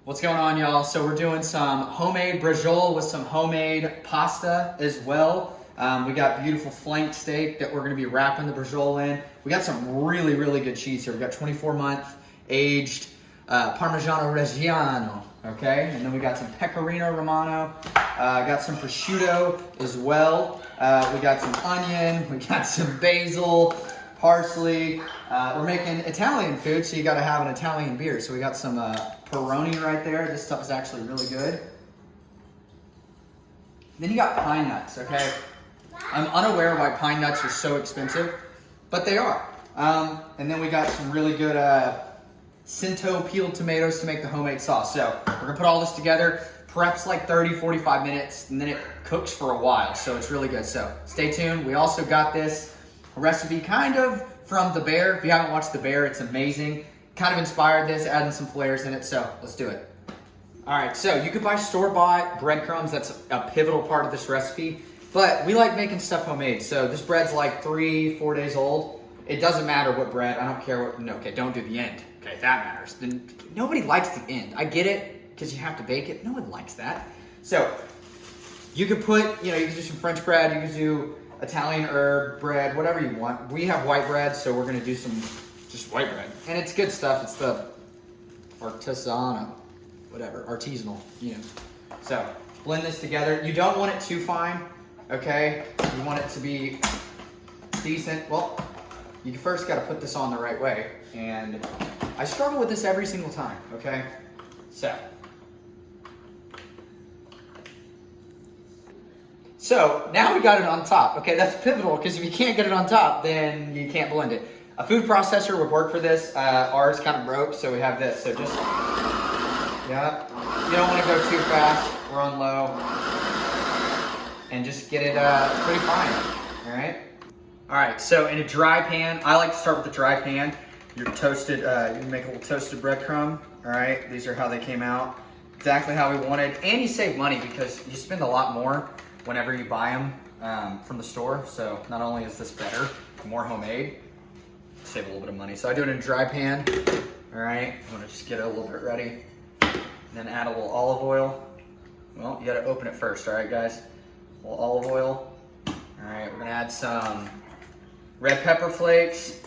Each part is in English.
What's going on, y'all? So we're doing some homemade braciole with some homemade pasta as well. We got beautiful flank steak that we're gonna be wrapping the braciole in. We got some really, really good cheese here. We got 24-month aged Parmigiano Reggiano, okay? And then we got some Pecorino Romano. Got some prosciutto as well. We got some onion, we got some basil, parsley. We're making Italian food, so you gotta have an Italian beer. So we got some Peroni right there. This stuff is actually really good. Then you got pine nuts, okay? I'm unaware why pine nuts are so expensive, but they are. And then we got some really good Cinto peeled tomatoes to make the homemade sauce. So we're gonna put all this together, preps like 30, 45 minutes, and then it cooks for a while. So it's really good. So stay tuned. We also got this recipe kind of from The Bear. If you haven't watched The Bear, it's amazing. Kind of inspired this, adding some flavors in it. So let's do it. All right, so you could buy store-bought breadcrumbs. That's a pivotal part of this recipe. But we like making stuff homemade. So this bread's like 3-4 days old. It doesn't matter what bread. I don't care what, no, okay, don't do the end. Okay, that matters. Then nobody likes the end. I get it, because you have to bake it. No one likes that. So you could put, you can do some French bread. You can do Italian herb bread, whatever you want. We have white bread, so we're gonna do some just white bread. And it's good stuff. It's the artisanal, artisanal, So blend this together. You don't want it too fine, okay? You want it to be decent. Well, you first gotta put this on the right way. And I struggle with this every single time, okay? So now we got it on top. Okay, that's pivotal, because if you can't get it on top, then you can't blend it. A food processor would work for this. Ours kind of broke, so we have this. So just, yeah. You don't want to go too fast. We're on low. And just get it pretty fine, all right? All right, so in a dry pan, I like to start with the dry pan. Your toasted, you can make a little toasted breadcrumb, all right? These are how they came out. Exactly how we wanted. And you save money because you spend a lot more whenever you buy them from the store. So not only is this better, more homemade, save a little bit of money. So I do it in a dry pan, all right? I'm gonna just get it a little bit ready. And then add a little olive oil. Well, you gotta open it first, all right, guys? A little olive oil. All right, we're gonna add some red pepper flakes.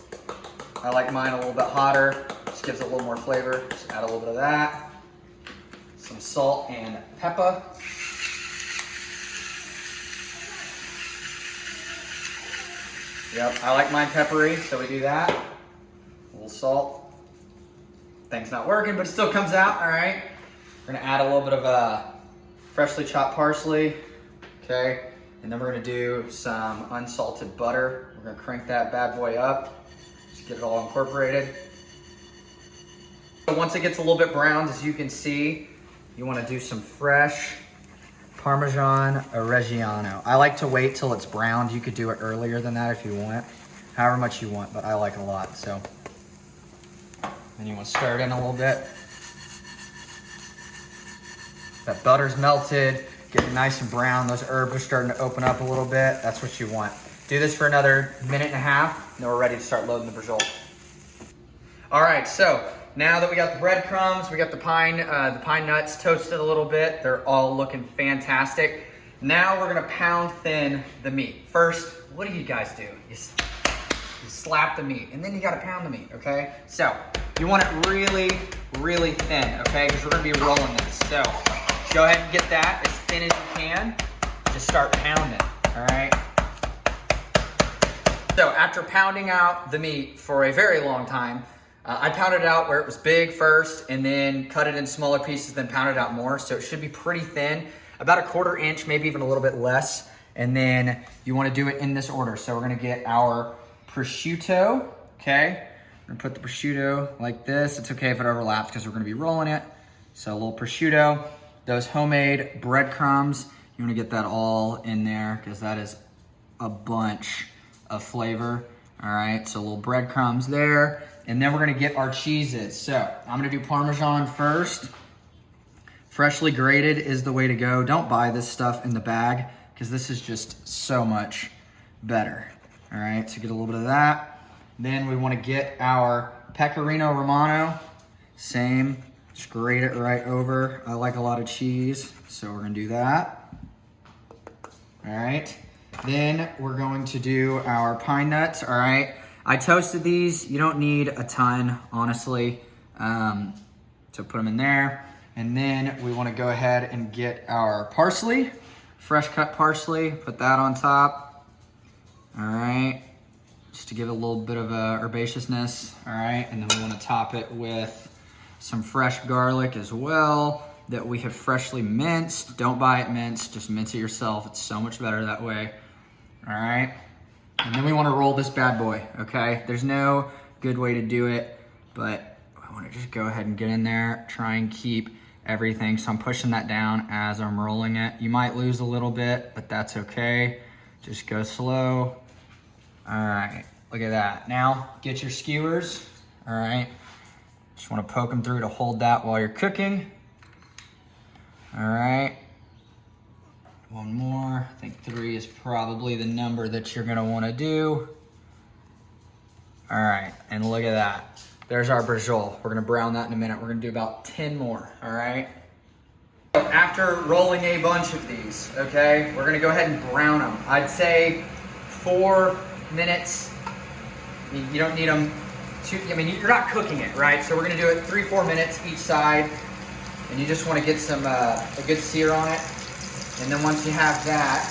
I like mine a little bit hotter. Just gives it a little more flavor. Just add a little bit of that. Some salt and pepper. Yep, I like mine peppery, so we do that. A little salt. Thing's not working, but it still comes out, all right? We're gonna add a little bit of freshly chopped parsley, okay? And then we're gonna do some unsalted butter. We're gonna crank that bad boy up. Just get it all incorporated. So once it gets a little bit browned, as you can see, you wanna do some fresh Parmesan Reggiano. I like to wait till it's browned. You could do it earlier than that if you want, however much you want, but I like it a lot, so. Then you want to stir it in a little bit. That butter's melted, getting nice and brown. Those herbs are starting to open up a little bit. That's what you want. Do this for another minute and a half, then we're ready to start loading the braciole. All right, so now that we got the breadcrumbs, we got the pine nuts toasted a little bit. They're all looking fantastic. Now we're gonna pound thin the meat. First, what do you guys do? You slap the meat, and then you gotta pound the meat, okay? So you want it really, really thin, okay? Because we're gonna be rolling this. So go ahead and get that as thin as you can. Just start pounding, all right? So after pounding out the meat for a very long time, I pounded it out where it was big first, and then cut it in smaller pieces, then pounded out more. So it should be pretty thin, about a 1/4 inch, maybe even a little bit less. And then you want to do it in this order. So we're gonna get our prosciutto, okay? We're gonna put the prosciutto like this. It's okay if it overlaps because we're gonna be rolling it. So a little prosciutto, those homemade breadcrumbs, you wanna get that all in there because that is a bunch of flavor. All right, so a little breadcrumbs there. And then we're gonna get our cheeses. So I'm gonna do Parmesan first. Freshly grated is the way to go. Don't buy this stuff in the bag because this is just so much better. All right, so get a little bit of that. Then we wanna get our Pecorino Romano. Same Just grate it right over. I like a lot of cheese, so we're gonna do that. All right, then we're going to do our pine nuts, all right? I toasted these. You don't need a ton, honestly, so put them in there. And then we wanna go ahead and get our parsley, fresh cut parsley, put that on top, all right? Just to give it a little bit of herbaceousness, all right? And then we wanna top it with some fresh garlic as well that we have freshly minced. Don't buy it minced, just mince it yourself. It's so much better that way, all right? And then we wanna roll this bad boy, okay? There's no good way to do it, but I wanna just go ahead and get in there, try and keep everything. So I'm pushing that down as I'm rolling it. You might lose a little bit, but that's okay. Just go slow. All right, look at that. Now get your skewers, all right? Just wanna poke them through to hold that while you're cooking. All right, one more. I think 3 is probably the number that you're gonna wanna do. All right, and look at that. There's our Braciole. We're gonna brown that in a minute. We're gonna do about 10 more, all right? After rolling a bunch of these, okay, we're gonna go ahead and brown them. I'd say 4 minutes. You don't need them too, I mean, you're not cooking it, right? So we're gonna do it 3-4 minutes each side. And you just wanna get some, a good sear on it. And then once you have that,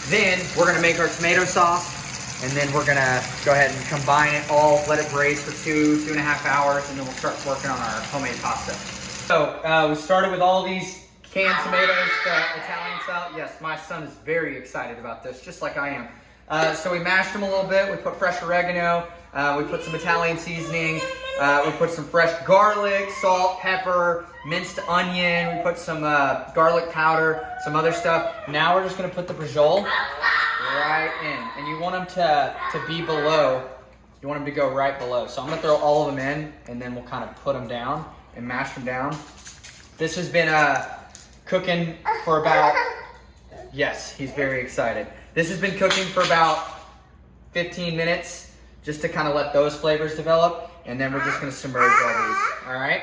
then we're gonna make our tomato sauce. And then we're gonna go ahead and combine it all, let it braise for 2.5 hours, and then we'll start working on our homemade pasta. So we started with all these canned tomatoes, Italian style. Yes, my son is very excited about this, just like I am. So we mashed them a little bit. We put fresh oregano. We put some Italian seasoning. We put some fresh garlic, salt, pepper, minced onion. We put some garlic powder, some other stuff. Now we're just gonna put the Braciole right in. And you want them to be below. You want them to go right below. So I'm gonna throw all of them in, and then we'll kind of put them down and mash them down. This has been cooking for about, yes, he's very excited. This has been cooking for about 15 minutes, just to kind of let those flavors develop, and then we're just gonna submerge all these, all right?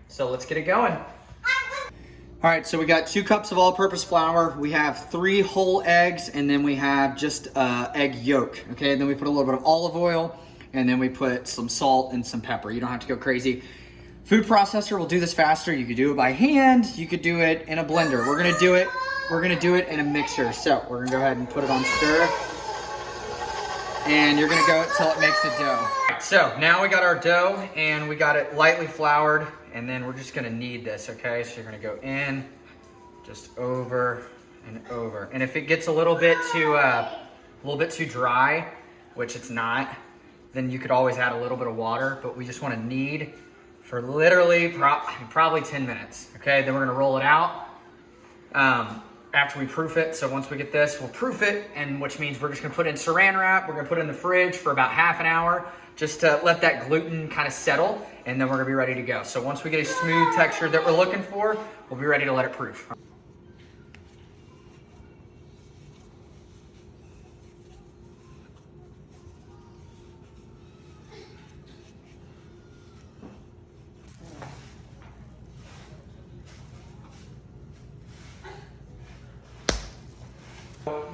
So let's get it going. All right, so we got 2 cups of all-purpose flour. We have 3 whole eggs, and then we have just egg yolk, okay? And then we put a little bit of olive oil, and then we put some salt and some pepper. You don't have to go crazy. Food processor will do this faster. You could do it by hand. You could do it in a blender. We're gonna do it in a mixer. So we're gonna go ahead and put it on stir. And you're gonna go till it makes the dough. So now we got our dough and we got it lightly floured, and then we're just gonna knead this, okay? So you're gonna go in, just over and over. And if it gets a little bit too dry, which it's not, then you could always add a little bit of water, but we just wanna knead for literally probably 10 minutes, okay? Then we're gonna roll it out after we proof it. So once we get this, we'll proof it, and which means we're just gonna put it in saran wrap. We're gonna put it in the fridge for about half an hour, just to let that gluten kind of settle, and then we're gonna be ready to go. So once we get a smooth texture that we're looking for, we'll be ready to let it proof.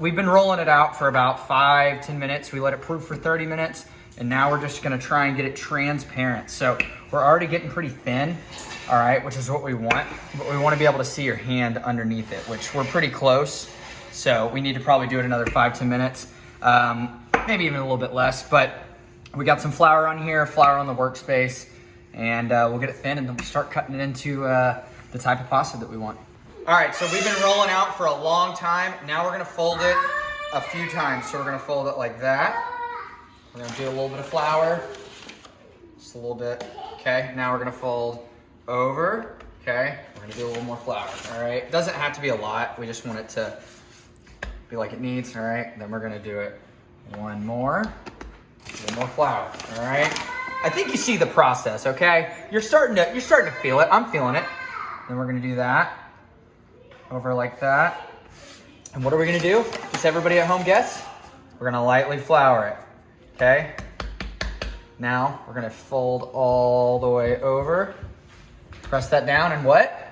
We've been rolling it out for about 5-10 minutes. We let it proof for 30 minutes, and now we're just gonna try and get it transparent. So we're already getting pretty thin, all right, which is what we want, but we wanna be able to see your hand underneath it, which we're pretty close. So we need to probably do it another 5-10 minutes, maybe even a little bit less, but we got some flour on here, flour on the workspace, and we'll get it thin, and then we'll start cutting it into the type of pasta that we want. All right, so we've been rolling out for a long time. Now we're gonna fold it a few times. So we're gonna fold it like that. We're gonna do a little bit of flour, just a little bit, okay? Now we're gonna fold over, okay? We're gonna do a little more flour, all right? It doesn't have to be a lot. We just want it to be like it needs, all right? Then we're gonna do it one more, a little more flour, all right? I think you see the process, okay? You're starting to feel it. I'm feeling it. Then we're gonna do that. Over like that. And what are we gonna do? Just everybody at home guess? We're gonna lightly flour it, okay? Now we're gonna fold all the way over Press that down and what?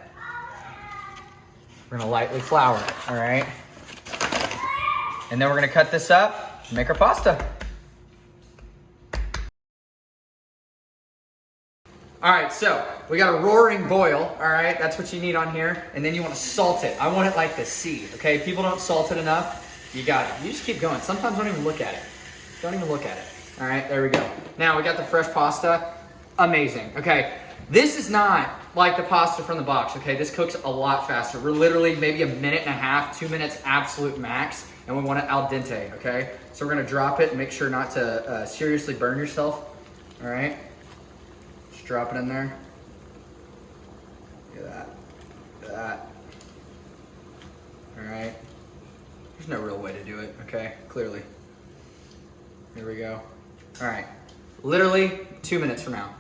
We're gonna lightly flour it, all right? And then we're gonna cut this up and make our pasta. All right, so we got a roaring boil, all right? That's what you need on here. And then you wanna salt it. I want it like the sea, okay? People don't salt it enough. You got it. You just keep going. Sometimes don't even look at it. Don't even look at it. All right, there we go. Now we got the fresh pasta. Amazing, okay? This is not like the pasta from the box, okay? This cooks a lot faster. We're literally maybe a minute and a half, 2 minutes absolute max, and we want it al dente, okay? So we're gonna drop it and make sure not to seriously burn yourself, all right? Just drop it in there. Look at that, look at that. All right. There's no real way to do it, okay? Clearly. Here we go. All right. Literally 2 minutes from now.